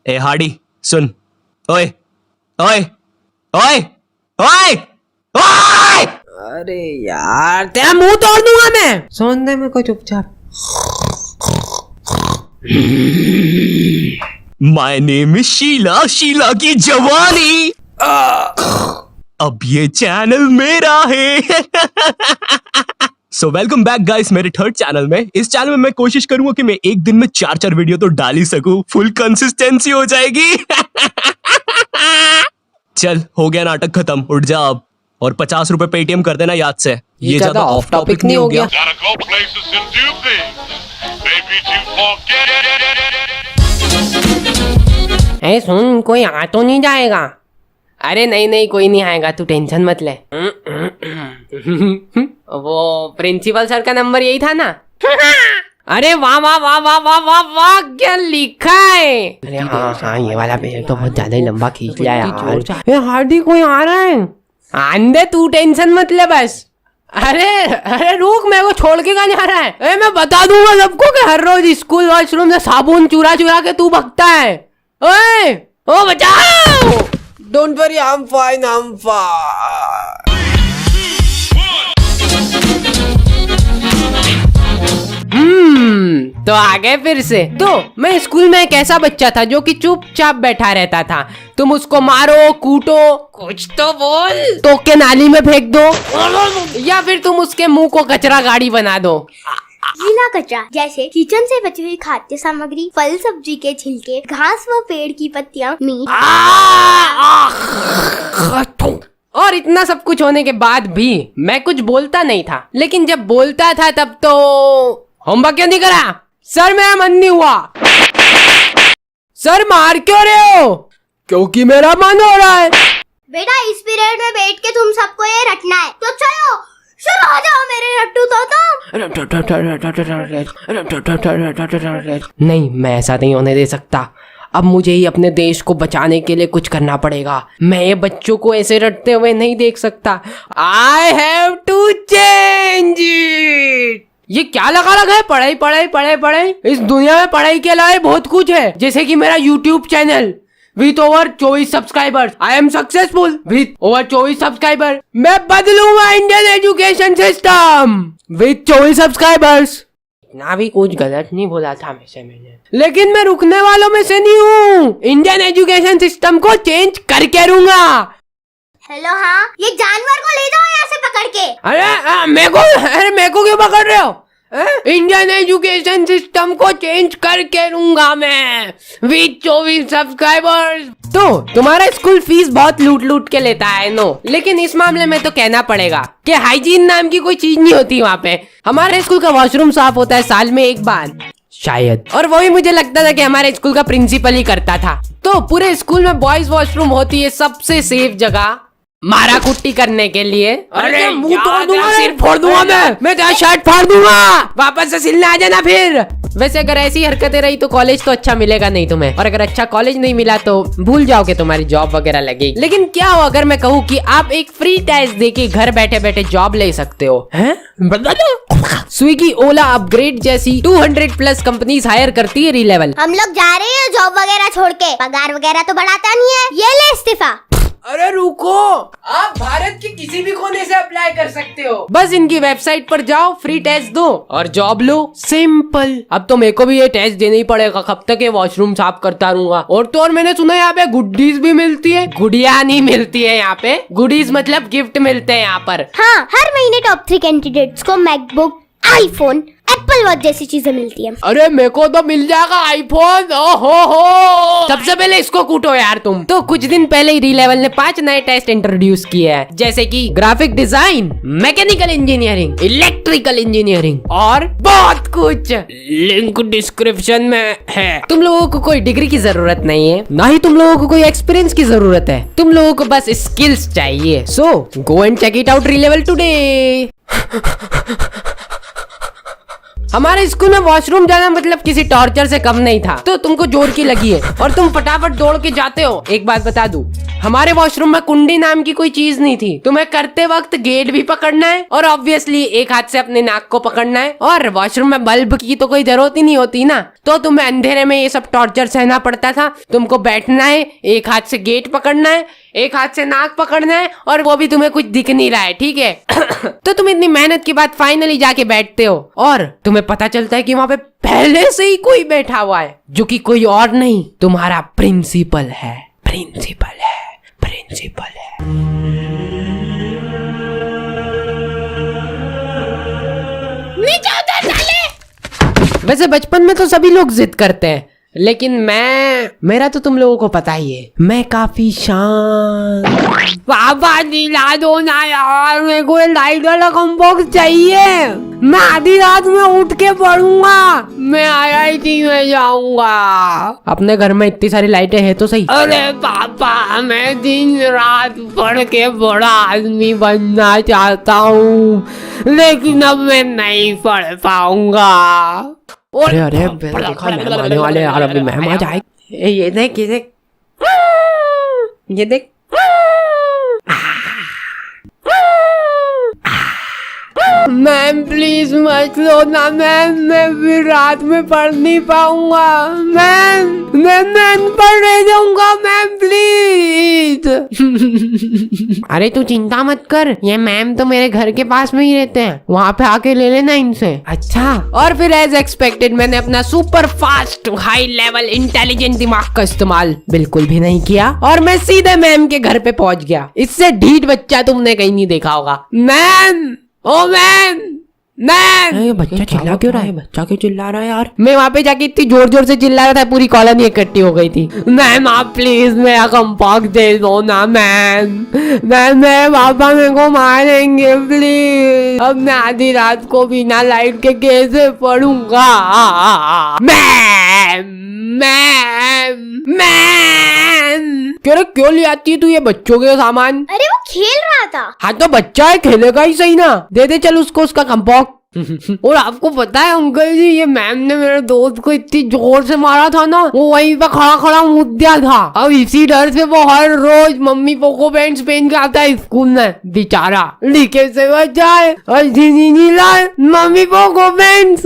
ए Hardy सुन, ओए ओए ओए ओए ओए! अरे यार तेरा मुंह तोड़ दूंगा मैं। सुन दे मेरे को चुपचाप। My name is Sheela, Sheela की जवानी। अब ये चैनल मेरा है। सो वेलकम बैक गाइस मेरे थर्ड चैनल में। इस चैनल में मैं कोशिश करूंगा कि मैं एक दिन में 4 वीडियो तो डाल ही सकूं। फुल कंसिस्टेंसी हो जाएगी। चल हो गया नाटक खत्म, उठ जा अब और 50 रुपए पेटीएम कर देना याद से। ये ज्यादा ऑफ टॉपिक नहीं हो गया? ए सुन, कोई आ तो नहीं जाएगा? अरे नहीं कोई नहीं आएगा, तू टेंशन मत ले। वो प्रिंसिपल सर का नंबर यही था ना? अरे वाह वाह वाह वाह वाह वाह वाह, क्या लिखा है? अरे हाँ ये वाला पेज तो बहुत ज्यादा ही लंबा खींच लिया यार। ए हार्डी कोई आ रहा है? आंदे, तू टेंशन मत ले बस। अरे रुक, मेरे को छोड़ के कहाँ जा रहा है? मैं बता दूंगा सबको कि हर रोज स्कूल वॉशरूम से साबुन चुरा के तू भगता है। ओए ओ बचाओ! Don't worry, I'm fine. तो आ गए फिर से। तो मैं स्कूल में एक ऐसा बच्चा था जो कि चुपचाप बैठा रहता था। तुम उसको मारो, कूटो, कुछ तो बोल, तो के नाली में फेंक दो, या फिर तुम उसके मुंह को कचरा गाड़ी बना दो। गीला कचरा जैसे किचन से बची हुई खाद्य सामग्री, फल सब्जी के छिलके, घास व पेड़ की पत्तियां, मीट। और इतना सब कुछ होने के बाद भी मैं कुछ बोलता नहीं था। लेकिन जब बोलता था तब तो होमवर्क क्यों नहीं करा? सर मेरा मन नहीं हुआ। सर मार क्यों रहे हो? क्योंकि मेरा मन हो रहा है। बेटा इस पीरियड में बैठ के तुम सबको ये रटना है, तो चलो शुरू हो जाओ मेरे रट्टू तो। नहीं, मैं ऐसा नहीं होने दे सकता। अब मुझे ही अपने देश को बचाने के लिए कुछ करना पड़ेगा। मैं ये बच्चों को ऐसे रटते हुए नहीं देख सकता। I have to change it. ये क्या लगा रखा है? पढ़ाई। इस दुनिया में पढ़ाई के अलावा बहुत कुछ है, जैसे कि मेरा YouTube channel with over 24 subscribers. I am successful with over 24 subscriber. मैं बदलूंगा Indian education system with 24 subscribers. ना भी कुछ गलत नहीं बोला था मैंने, लेकिन मैं रुकने वालों में से नहीं हूँ। इंडियन एजुकेशन सिस्टम को चेंज करके रहूंगा। हेलो हाँ, ये जानवर को ले जाओ यहाँ से पकड़ के। अरे मेरे को क्यों पकड़ रहे हो? इंडियन एजुकेशन सिस्टम को चेंज करके रहूंगा मैं विथ 24 सब्सक्राइबर्स। तो तुम्हारा स्कूल फीस बहुत लूट के लेता है नो, लेकिन इस मामले में तो कहना पड़ेगा कि हाइजीन नाम की कोई चीज नहीं होती वहाँ पे। हमारे स्कूल का वॉशरूम साफ होता है साल में एक बार शायद, और वही मुझे लगता था कि हमारे स्कूल का प्रिंसिपल ही करता था। तो पूरे स्कूल में बॉयज वॉशरूम होती है सबसे सेफ जगह मारा कुट्टी करने के लिए। अरे मुंह तोड़ दूंगा, सिर फोड़ दूंगा मैं तेरा शर्ट फाड़ दूंगा। वापस से सिलने आ जाना फिर। वैसे अगर ऐसी हरकतें रही तो कॉलेज तो अच्छा मिलेगा नहीं तुम्हें, और अगर अच्छा कॉलेज नहीं मिला तो भूल जाओ कि तुम्हारी जॉब वगैरह लगेगी। लेकिन क्या हो अगर मैं कहूँ कि आप एक फ्री टेस्ट देके घर बैठे जॉब ले सकते हो? हैं? स्विगी, ओला, अपग्रेड जैसी 200+ कंपनीज हायर करती है री-लेवल। हम लोग जा रहे हैं जॉब वगैरह छोड़ के, पगार वगैरह तो बढ़ाता नहीं है, ये ले इस्तीफा। अरे रुको, आप भारत के किसी भी कोने से अप्लाई कर सकते हो। बस इनकी वेबसाइट पर जाओ, फ्री टेस्ट दो और जॉब लो। सिंपल। अब तो मेरे को भी ये टेस्ट देना ही पड़ेगा, कब तक ये वॉशरूम साफ करता रहूंगा। और तो और मैंने सुना यहाँ पे गुडीज भी मिलती है। गुड़िया नहीं मिलती है यहाँ पे, गुडीज मतलब गिफ्ट मिलते हैं यहाँ पर। हाँ, हर महीने टॉप 3 कैंडिडेट्स को मैकबुक, आईफोन, एप्पल वॉच जैसी चीजें मिलती है। अरे मेरे को तो मिल जाएगा आईफोन। ओहो, सबसे पहले इसको कूटो यार तुम। तो कुछ दिन पहले ही री-लेवल ने 5 नए टेस्ट इंट्रोड्यूस किए हैं, जैसे कि graphic design, mechanical engineering, electrical engineering और बहुत कुछ। लिंक डिस्क्रिप्शन में है। तुम लोगों को कोई डिग्री की जरूरत नहीं है, ना ही तुम लोगों को कोई एक्सपीरियंस की जरूरत है। तुम लोगों को बस स्किल्स चाहिए। So go and check it out Relevel today. हमारे स्कूल में वॉशरूम जाना मतलब किसी टॉर्चर से कम नहीं था। तो तुमको जोर की लगी है और तुम फटाफट दौड़ के जाते हो। एक बात बता दूं, हमारे वॉशरूम में कुंडी नाम की कोई चीज नहीं थी। तुम्हें करते वक्त गेट भी पकड़ना है और ऑब्वियसली एक हाथ से अपने नाक को पकड़ना है, और वॉशरूम में बल्ब की तो कोई जरूरत ही नहीं होती ना, तो तुम्हें अंधेरे में ये सब टॉर्चर सहना पड़ता था। तुमको बैठना है, एक हाथ से गेट पकड़ना है, एक हाथ से नाक पकड़ना है, और वो भी तुम्हें कुछ दिख नहीं रहा है, ठीक है। तो तुम इतनी मेहनत के बाद फाइनली जाके बैठते हो और तुम्हें पता चलता है कि वहां पे पहले से ही कोई बैठा हुआ है, जो कि कोई और नहीं, तुम्हारा प्रिंसिपल है। प्रिंसिपल है, प्रिंसिपल है। नीचे उतर साले। वैसे बचपन में तो सभी लोग जिद करते हैं, लेकिन मेरा तो तुम लोगों को पता ही है, मैं काफी शांत। पापा दिला दो ना यार, मेरे को लाइट वाला कॉम्बॉक्स चाहिए। मैं आधी रात में उठ के पढ़ूंगा, मैं IIT में जाऊंगा। अपने घर में इतनी सारी लाइटें हैं तो सही। अरे पापा, मैं दिन रात पढ़ के बड़ा आदमी बनना चाहता हूँ, लेकिन अब मैं नहीं पढ़ पाऊंगा। अरे अरे देखा मैम आने वाले यार, अभी मैम आ जाए। ये देख ये देख ये देख। मैम प्लीज मत लो ना मैम, मैं फिर रात में पढ़ नहीं पाऊंगा। मैम मैं पढ़ने जाऊंगा मैम प्लीज। अरे तू चिंता मत कर, ये मैम तो मेरे घर के पास में ही रहते हैं, वहाँ पे आके ले लेना इनसे। अच्छा। और फिर एज एक्सपेक्टेड मैंने अपना super fast high level intelligent दिमाग का इस्तेमाल बिल्कुल भी नहीं किया और मैं सीधे मैम के घर पे पहुंच गया। इससे ढीठ बच्चा तुमने कहीं नहीं देखा होगा। मैम, ओ मैम, मैम। ये बच्चा चिल्ला क्यों रहा है? बच्चा क्यों चिल्ला रहा है यार? मैं वहाँ पे जाके इतनी जोर जोर से चिल्ला रहा था, पूरी कॉलोनी इकट्ठी हो गई थी। मैम आप प्लीज मेरा कॉम्बॉक्स दे दो ना मैम। मैम पापा मेरे को मारेंगे प्लीज। अब मैं आधी रात को बिना लाइट के कैसे पढ़ूंगा? Ma'am ma'am ma'am. क्यों ले आती है तू ये बच्चों के सामान? अरे वो खेल रहा था। हाँ तो बच्चा है, खेलेगा ही सही ना। दे दे चल उसको उसका कॉम्बॉक्स। और आपको पता है अंकल जी, ये मैम ने मेरे दोस्त को इतनी जोर से मारा था ना, वो वहीं पे खड़ा खड़ा मुद्दा दिया था। अब इसी डर से वो हर रोज मम्मी पोको पैंट्स पहन के आता है स्कूल में। बेचारा लीके से बच जाए और मम्मी पोको पैंट्स।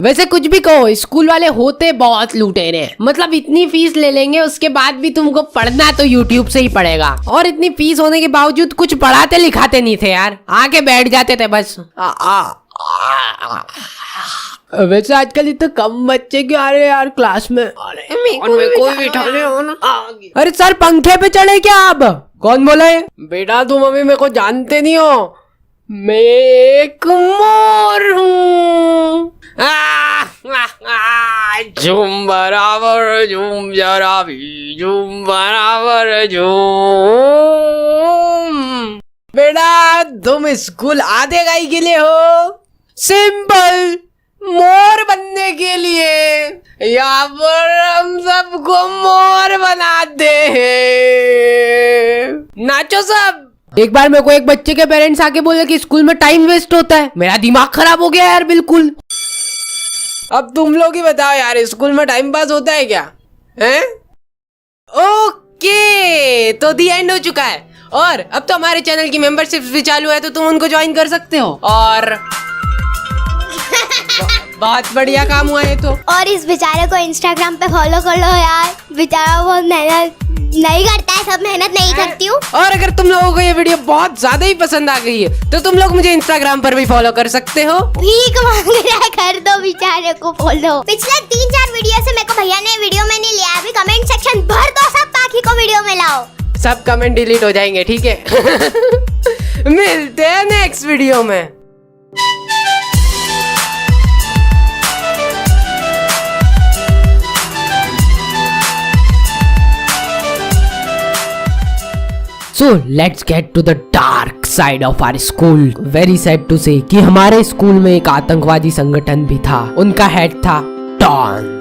वैसे कुछ भी कहो, स्कूल वाले होते बहुत लुटेरे हैं। मतलब इतनी फीस ले लेंगे, उसके बाद भी तुमको पढ़ना तो YouTube से ही पड़ेगा। और इतनी फीस होने के बावजूद कुछ पढ़ाते लिखाते नहीं थे यार, आके बैठ जाते थे बस। वैसे आजकल इतने कम बच्चे क्यों आ रहे हैं यार क्लास में? अरे सर पंखे पे चढ़े क्या आप? कौन बोला है? बेटा तुम अभी मेरे को जानते नहीं हो, मैं एक मोर हूँ। झूम बराबर झूम जरा भी झूम बराबर झूम। बेटा तुम स्कूल आधे गाई के लिए हो? सिंपल, मोर बनने के लिए। यहाँ पर हम सबको मोर बनाते हैं। नाचो सब। एक बार मेरे को एक बच्चे के पेरेंट्स आके बोले कि स्कूल में टाइम वेस्ट होता है। मेरा दिमाग खराब हो गया यार बिल्कुल। अब तुम लोग ही बताओ यार, स्कूल में टाइम पास होता है क्या? हैं? ओके, तो दी एंड हो चुका है और अब तो हमारे चैनल की मेंबरशिप भी चालू है, तो तुम उनको ज्वाइन कर सकते हो। और बहुत बढ़िया काम हुआ है तो। और इस बेचारे को इंस्टाग्राम पे फॉलो कर लो यार, बेचारा बहुत मेहनत नहीं करता है, सब मेहनत नहीं करती हूँ। और अगर तुम लोगों को ये वीडियो बहुत ज्यादा ही पसंद आ गई है तो तुम लोग मुझे इंस्टाग्राम पर भी फॉलो कर सकते हो। भीख मांग रहा है, कर दो बेचारे को फॉलो। पिछले 3-4 वीडियो से मेरे को भैया ने वीडियो में नहीं लिया, अभी कमेंट सेक्शन भर दो सब, बाकी को वीडियो में लाओ। सब कमेंट डिलीट हो जाएंगे, ठीक है? मिलते हैं नेक्स्ट वीडियो में। So let's get to the dark side of our school. Very sad to say कि हमारे स्कूल में एक आतंकवादी संगठन भी था, उनका हेड था डॉन।